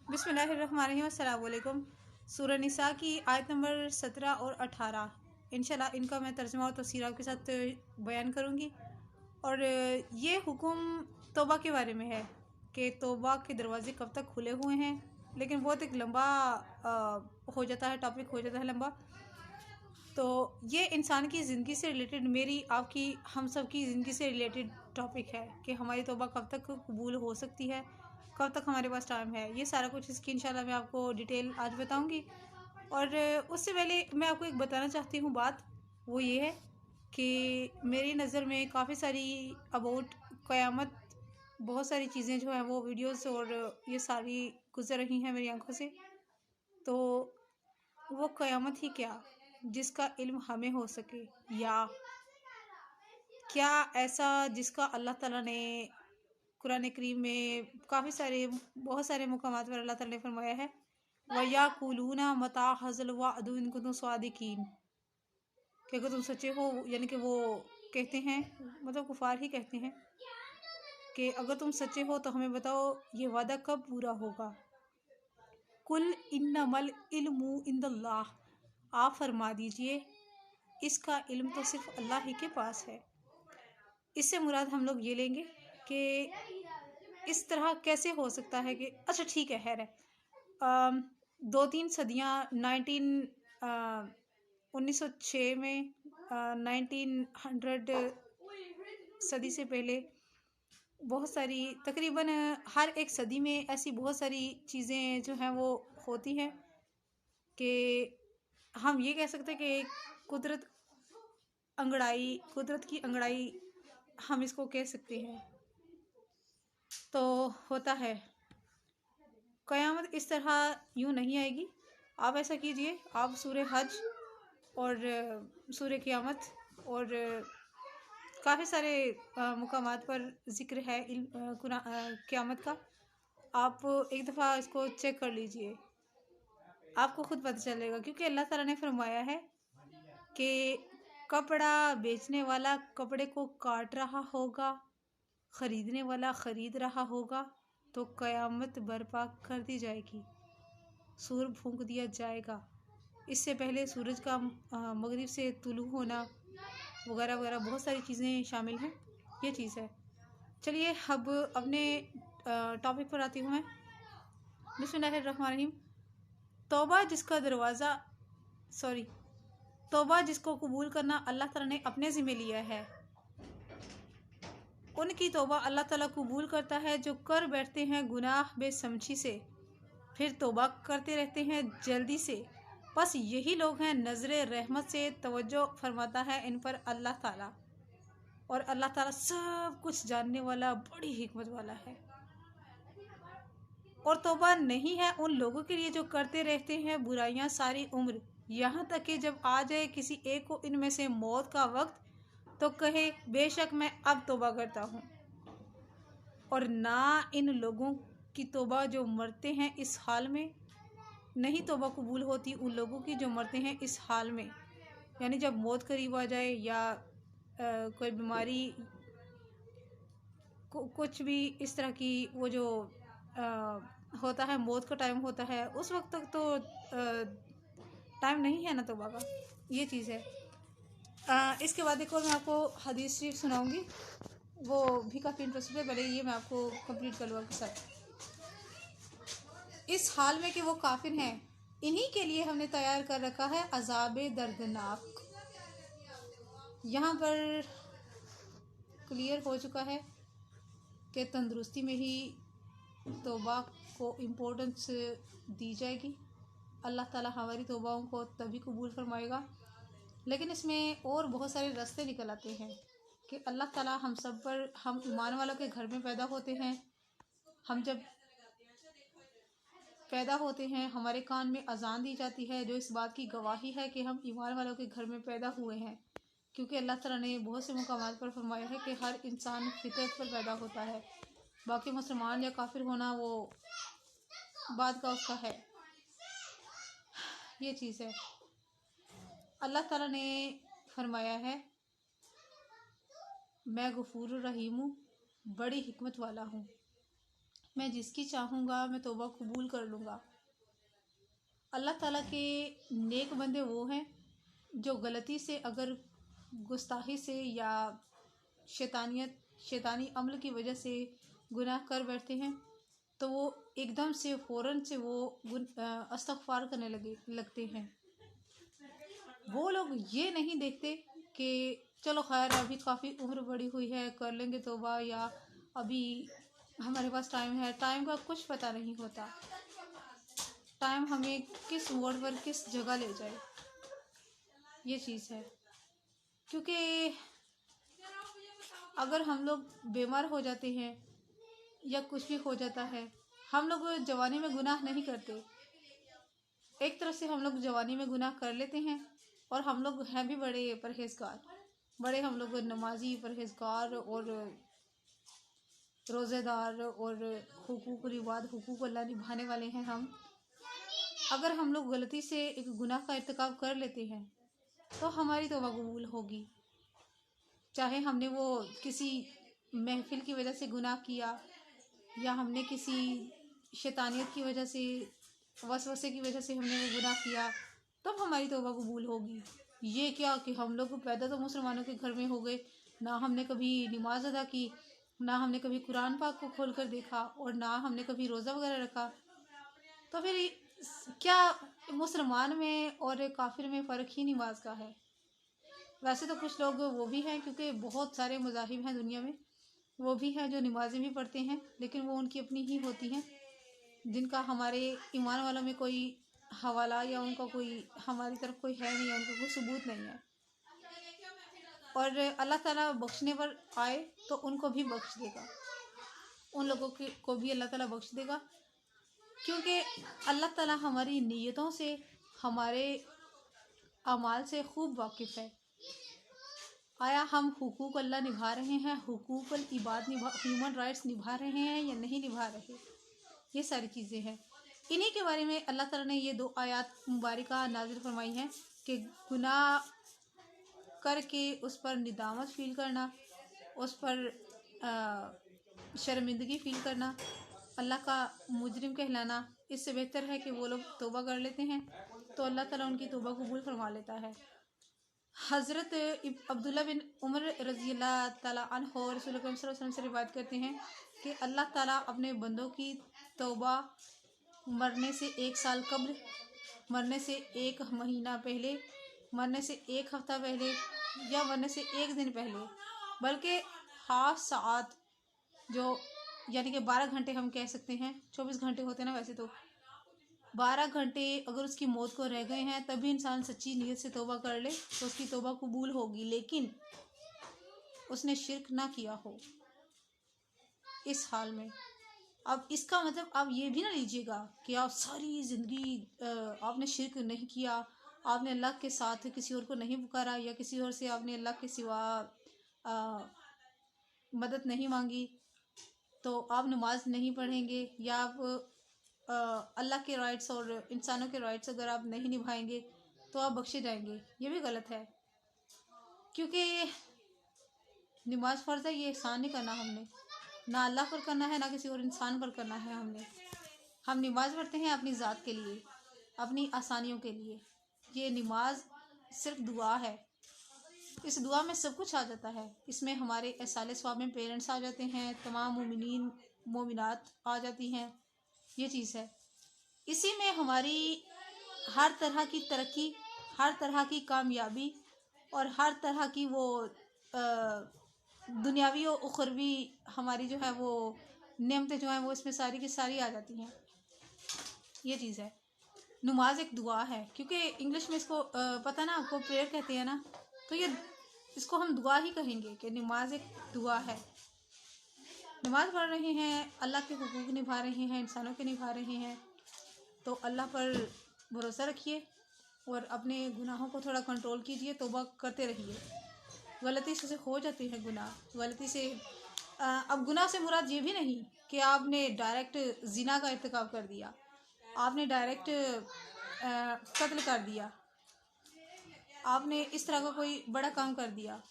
बिस्मिल्लाहिर्रहमानिर्रहीम। अस्सलाम वालेकुम। सूरह निसा की आयत नंबर 17 और 18 इंशाल्लाह इनका मैं तर्जुमा और तफसीर आपके साथ बयान करूँगी। और ये हुक्म तौबा के बारे में है कि तौबा के दरवाज़े कब तक खुले हुए हैं, लेकिन बहुत एक लंबा हो जाता है, टॉपिक हो जाता है लंबा। तो ये इंसान की ज़िंदगी से रिलेटेड, मेरी आपकी हम सब की ज़िंदगी से रिलेटेड टॉपिक है कि हमारी तौबा कब तक कबूल हो सकती है, कब तक हमारे पास टाइम है। ये सारा कुछ इसकी इंशाल्लाह मैं आपको डिटेल आज बताऊंगी। और उससे पहले मैं आपको एक बताना चाहती हूँ बात, वो ये है कि मेरी नज़र में काफ़ी सारी अबाउट क़यामत बहुत सारी चीज़ें जो हैं वो वीडियोस और ये सारी गुजर रही हैं मेरी आंखों से। तो वो क़यामत ही क्या जिसका इल्म हमें हो सके, या क्या ऐसा जिसका अल्लाह ताला ने कुरान करीम में काफ़ी सारे बहुत सारे मुकामात पर अल्लाह ताला ने फरमाया है, वयाकुलूना मता हज़ल वअदु इन कुन्तुम स्वादिकीन, कि अगर तुम सच्चे हो, यानी कि वो कहते हैं, मतलब कुफार ही कहते हैं कि अगर तुम सच्चे हो तो हमें बताओ ये वादा कब पूरा होगा। कुल इन्नमल इल्मु इंदल्लाह, आप फरमा दीजिए इसका इल्म तो सिर्फ अल्लाह ही के पास है। इससे मुराद हम लोग ये लेंगे कि इस तरह कैसे हो सकता है कि अच्छा ठीक है, खैर है 2-3 सदियाँ 1906 में 1900 सदी से पहले बहुत सारी, तकरीबन हर एक सदी में ऐसी बहुत सारी चीज़ें जो हैं वो होती हैं कि हम ये कह सकते हैं कि कुदरत की अंगड़ाई हम इसको कह सकते हैं। तो होता है क़यामत इस तरह यूँ नहीं आएगी। आप ऐसा कीजिए, आप सूरह हज और सूरह क़यामत और काफ़ी सारे मुकामात पर ज़िक्र है क़यामत का, आप एक दफ़ा इसको चेक कर लीजिए, आपको खुद पता चलेगा। क्योंकि अल्लाह ताला ने फरमाया है कि कपड़ा बेचने वाला कपड़े को काट रहा होगा, ख़रीदने वाला ख़रीद रहा होगा, तो क़यामत बर्पा कर दी जाएगी, सूर फूंक दिया जाएगा। इससे पहले सूरज का मगरिब से तुलू होना वगैरह वगैरह बहुत सारी चीज़ें शामिल हैं। ये चीज़ है। चलिए अब अपने टॉपिक पर आती हूँ मैं। बिस्मिल्लाहिर्रहमानिर्रहीम। तौबा जिसका दरवाज़ा तौबा जिसको कबूल करना अल्लाह ताला ने अपने ज़िम्मे लिया है, उनकी तौबा अल्लाह ताला कबूल करता है जो कर बैठते हैं गुनाह बेसमझी से, फिर तौबा करते रहते हैं जल्दी से। बस यही लोग हैं नज़र रहमत से तवज्जो फरमाता है इन पर अल्लाह ताला। और अल्लाह ताला सब कुछ जानने वाला, बड़ी हिकमत वाला है। और तौबा नहीं है उन लोगों के लिए जो करते रहते हैं बुराइयां सारी उम्र, यहाँ तक कि जब आ जाए किसी एक को इनमें से मौत का वक्त तो कहे बेशक मैं अब तौबा करता हूँ। और ना इन लोगों की तौबा जो मरते हैं इस हाल में, नहीं तौबा कबूल होती उन लोगों की जो मरते हैं इस हाल में, यानी जब मौत करीब आ जाए या कोई बीमारी कुछ भी इस तरह की, वो जो होता है, मौत का टाइम होता है, उस वक्त तक तो टाइम नहीं है ना तौबा का। ये चीज़ है। इसके बाद एक और मैं आपको हदीस शरीफ सुनाऊंगी, वो भी काफ़ी इंटरेस्टिंग है। पहले ये मैं आपको कंप्लीट कर लूँ आपके साथ। इस हाल में कि वो काफिर हैं, इन्हीं के लिए हमने तैयार कर रखा है अजाब दर्दनाक। यहाँ पर क्लियर हो चुका है कि तंदुरुस्ती में ही तौबा को इम्पोर्टेंस दी जाएगी। अल्लाह ताला हमारी तौबाओं को तभी कबूल फरमाएगा। लेकिन इसमें और बहुत सारे रास्ते निकल आते हैं कि अल्लाह ताला हम सब पर, हम ईमान वालों के घर में पैदा होते हैं। हम जब पैदा होते हैं हमारे कान में अजान दी जाती है, जो इस बात की गवाही है कि हम ईमान वालों के घर में पैदा हुए हैं। क्योंकि अल्लाह ताला ने बहुत से मुकामात पर फरमाया है कि हर इंसान फितरत पर पैदा होता है, बाकी मुसलमान या काफिर होना वो बात का उसका है। ये चीज़ है। अल्लाह ताला ने फरमाया है मैं गफूर रहीम हूँ, बड़ी हिकमत वाला हूँ। मैं जिसकी चाहूँगा मैं तौबा कबूल कर लूँगा। अल्लाह ताला के नेक बंदे वो हैं जो गलती से अगर गुस्ताखी से या शैतानी अमल की वजह से गुनाह कर बैठते हैं तो वो एकदम से फ़ौरन से वो इस्तग़फ़ार करने लगते हैं। वो लोग ये नहीं देखते कि चलो खैर अभी काफ़ी उम्र बड़ी हुई है, कर लेंगे तौबा, या अभी हमारे पास टाइम है। टाइम का कुछ पता नहीं होता। टाइम हमें किस मोड़ पर किस जगह ले जाए, ये चीज़ है। क्योंकि अगर हम लोग बीमार हो जाते हैं या कुछ भी हो जाता है, हम लोग जवानी में गुनाह नहीं करते। एक तरफ से हम लोग जवानी में गुनाह कर लेते हैं और हम लोग हैं भी बड़े परहेजगार, बड़े हम लोग नमाजी परहेजगार और रोज़ेदार और हुकूक रिवाद हुकूक अल्लाह निभाने वाले हैं हम। अगर हम लोग गलती से एक गुनाह का इर्तिकाब कर लेते हैं तो हमारी तौबा कबूल होगी। चाहे हमने वो किसी महफिल की वजह से गुनाह किया या हमने किसी शैतानियत की वजह से, वसवसे की वजह से हमने वो गुनाह किया, तब हमारी तौबा कबूल होगी। ये क्या कि हम लोग पैदा तो मुसलमानों के घर में हो गए, ना हमने कभी नमाज अदा की, ना हमने कभी कुरान पाक को खोल कर देखा और ना हमने कभी रोज़ा वगैरह रखा, तो फिर क्या मुसलमान में और काफिर में फ़र्क ही नमाज का है। वैसे तो कुछ लोग वो भी हैं, क्योंकि बहुत सारे मज़ाहिब हैं दुनिया में, वो भी हैं जो नमाज़ें भी पढ़ते हैं, लेकिन वो उनकी अपनी ही होती हैं, जिनका हमारे ईमान वालों में कोई हवाला या उनका कोई हमारी तरफ कोई है नहीं, उनका कोई सबूत नहीं है। और अल्लाह ताला बख्शने पर आए तो उनको भी बख्श देगा, उन लोगों को भी अल्लाह ताला बख्श देगा, क्योंकि अल्लाह ताला हमारी नीयतों से, हमारे अमाल से खूब वाकिफ़ है। आया हम हुकूक अल्लाह निभा रहे हैं, हुकूक इबाद ह्यूमन राइट्स निभा रहे हैं या नहीं निभा रहे, ये सारी चीज़ें हैं। इन्हीं के बारे में अल्लाह ताला ने ये 2 आयत मुबारका नाज़िल फरमाई हैं कि गुनाह करके उस पर निदामत फ़ील करना, उस पर शर्मिंदगी फ़ील करना, अल्लाह का मुजरिम कहलाना, इससे बेहतर है कि वो लोग तौबा कर लेते हैं तो अल्लाह ताला उनकी तौबा कबूल फरमा लेता है। हज़रत अब्दुल्ला बिन उमर रज़ी अल्लाह ताला अन्हो रसूल अकरम सल्लल्लाहु अलैहि वसल्लम से रिवायत करते हैं कि अल्लाह ताला अपने बंदों की तौबा मरने से 1 साल कब्ल, मरने से 1 महीना पहले, मरने से 1 हफ्ता पहले या मरने से 1 दिन पहले, बल्कि हाफ सात, जो यानी कि 12 घंटे हम कह सकते हैं, 24 घंटे होते हैं ना वैसे तो, 12 घंटे अगर उसकी मौत को रह गए हैं तभी इंसान सच्ची नीयत से तौबा कर ले तो उसकी तौबा कबूल होगी, लेकिन उसने शिर्क ना किया हो इस हाल में। अब इसका मतलब आप ये भी ना लीजिएगा कि आप सारी ज़िंदगी आपने शिर्क नहीं किया, आपने अल्लाह के साथ किसी और को नहीं पुकारा या किसी और से आपने अल्लाह के सिवा मदद नहीं मांगी, तो आप नमाज नहीं पढ़ेंगे या आप अल्लाह के राइट्स और इंसानों के राइट्स अगर आप नहीं निभाएंगे तो आप बख्शे जाएंगे। ये भी गलत है, क्योंकि नमाज फ़र्ज़ है, ये एहसान नहीं करना हमने, ना अल्लाह पर करना है ना किसी और इंसान पर करना है हमने। हम नमाज पढ़ते हैं अपनी ज़ात के लिए, अपनी आसानियों के लिए। ये नमाज सिर्फ दुआ है, इस दुआ में सब कुछ आ जाता है। इसमें हमारे एहसाले सवाब में पेरेंट्स आ जाते हैं, तमाम मोमिनीन मोमिनात आ जाती हैं, ये चीज़ है। इसी में हमारी हर तरह की तरक्की, हर तरह की कामयाबी और हर तरह की वो दुनियावी और उखरवी हमारी जो है वो नेमतें जो हैं वो इसमें सारी की सारी आ जाती हैं, ये चीज़ है। नमाज एक दुआ है, क्योंकि इंग्लिश में इसको पता ना आपको, प्रेयर कहते हैं ना, तो ये इसको हम दुआ ही कहेंगे कि नमाज एक दुआ है। नमाज पढ़ रहे हैं, अल्लाह के हुकूक निभा रहे हैं, इंसानों के निभा रहे हैं, तो अल्लाह पर भरोसा रखिए और अपने गुनाहों को थोड़ा कंट्रोल कीजिए, तौबा करते रहिए। गलती से हो जाते हैं गुनाह, गलती से अब गुनाह से मुराद ये भी नहीं कि आपने डायरेक्ट जिना का इर्तिकाब कर दिया, आपने डायरेक्ट कत्ल कर दिया, आपने इस तरह का कोई बड़ा काम कर दिया,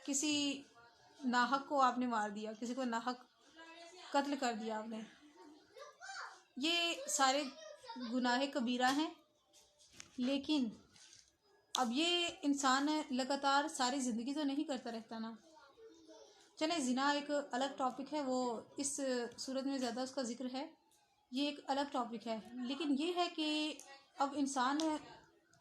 किसी नाहक को आपने मार दिया, किसी को नाहक कत्ल कर दिया आपने, ये सारे गुनाह कबीरा हैं। लेकिन अब ये इंसान लगातार सारी ज़िंदगी तो नहीं करता रहता ना। चले, ज़िना एक अलग टॉपिक है, वो इस सूरत में ज़्यादा उसका ज़िक्र है, ये एक अलग टॉपिक है। लेकिन ये है कि अब इंसान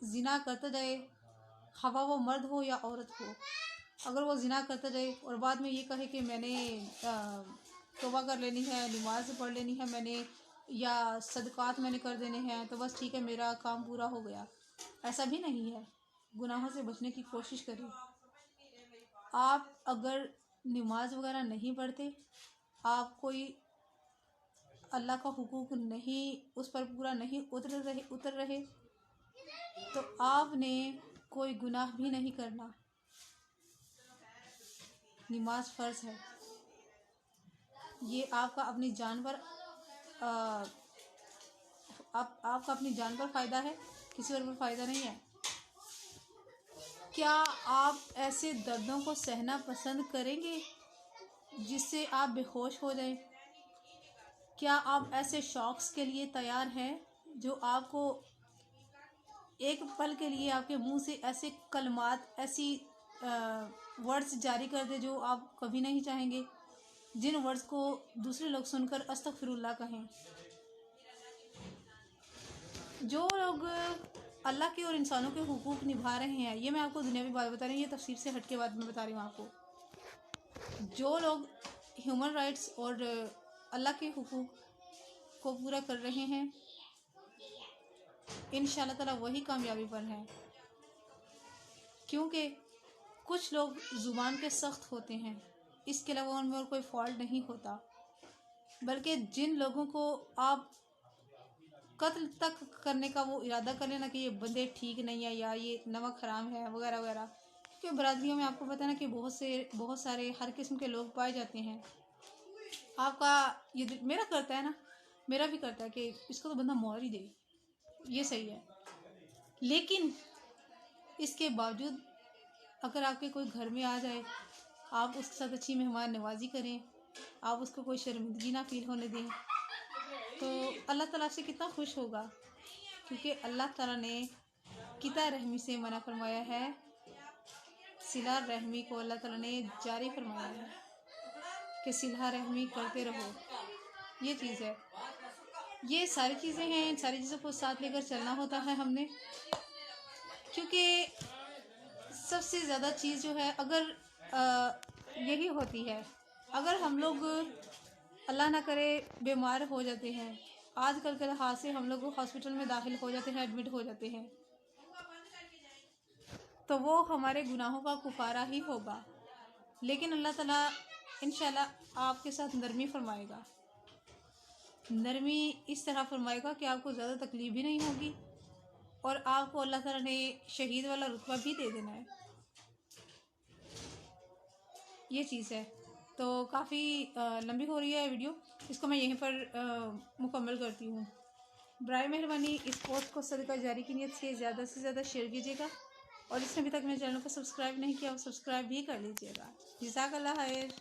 ज़िना करता जाए, खवा वो मर्द हो या औरत हो, अगर वो ज़िना करता जाए और बाद में ये कहे कि मैंने तौबा कर लेनी है, नमाज पढ़ लेनी है मैंने, या सदक़ात मैंने कर देने हैं, तो बस ठीक है, मेरा काम पूरा हो गया, ऐसा भी नहीं है। गुनाहों से बचने की कोशिश करें। आप अगर नमाज वगैरह नहीं पढ़ते, आप कोई अल्लाह का हुकूक नहीं उस पर पूरा नहीं उतर रहे तो आपने कोई गुनाह भी नहीं करना। नमाज फ़र्ज है, ये आपका अपनी जान पर आपका अपनी जान पर फ़ायदा है, किसी और पर फ़ायदा नहीं है। क्या आप ऐसे दर्दों को सहना पसंद करेंगे जिससे आप बेहोश हो जाएं? क्या आप ऐसे शौक़्स के लिए तैयार हैं जो आपको एक पल के लिए आपके मुंह से ऐसे कलमात, ऐसी वर्ड्स जारी कर दे जो आप कभी नहीं चाहेंगे, जिन वर्ड्स को दूसरे लोग सुनकर अस्तगफिरुल्लाह कहें? जो लोग अल्लाह के और इंसानों के हुकूक निभा रहे हैं, ये मैं आपको दुनियावी बात बता रही हूँ, ये तफसीर से हट के बात मैं बता रही हूँ आपको। जो लोग ह्यूमन राइट्स और अल्लाह के हुकूक को पूरा कर रहे हैं, इंशाअल्लाह ताला वही कामयाबी पर हैं। क्योंकि कुछ लोग ज़ुबान के सख्त होते हैं, इसके अलावा उनमें और कोई फॉल्ट नहीं होता। बल्कि जिन लोगों को आप कत्ल तक करने का वो इरादा कर लेना कि ये बंदे ठीक नहीं है या ये नमक हराम है वगैरह वगैरह, क्योंकि बरादरियों में आपको पता है ना कि बहुत सारे हर किस्म के लोग पाए जाते हैं। आपका ये मेरा करता है ना, मेरा भी करता है कि इसको तो बंदा मार ही दे, ये सही है। लेकिन इसके बावजूद अगर आपके कोई घर में आ जाए, आप उसके साथ अच्छी मेहमान नवाजी करें, आप उसको कोई शर्मिंदगी ना फील होने दें, तो अल्लाह ताला से कितना खुश होगा। क्योंकि अल्लाह ताला ने किता रहमी से मना फरमाया है, सिला रहमी को अल्लाह ताला ने जारी फरमाया है कि सिला रहमी करते रहो। ये चीज़ है, ये सारी चीज़ें हैं, इन सारी चीज़ों को साथ लेकर चलना होता है हमने। क्योंकि सबसे ज़्यादा चीज़ जो है, अगर यही होती है, अगर हम लोग अल्लाह ना करे बीमार हो जाते हैं, आजकल के लिहाज से हम लोग हॉस्पिटल में दाखिल हो जाते हैं, एडमिट हो जाते हैं, तो वो हमारे गुनाहों का कुफारा ही होगा। लेकिन अल्लाह ताला इंशाल्लाह आपके साथ नरमी फरमाएगा, नरमी इस तरह फरमाएगा कि आपको ज़्यादा तकलीफ भी नहीं होगी और आपको अल्लाह ताला ने शहीद वाला रुतबा भी दे देना है। ये चीज़ है। तो काफ़ी लंबी हो रही है वीडियो, इसको मैं यहीं पर मुकम्मल करती हूँ। बराए मेहरबानी इस पोस्ट को सदका जारी की नियत से ज़्यादा शेयर कीजिएगा, और जिसने अभी तक मेरे चैनल को सब्सक्राइब नहीं किया वो सब्सक्राइब भी कर लीजिएगा। जज़ाकल्लाह खैर।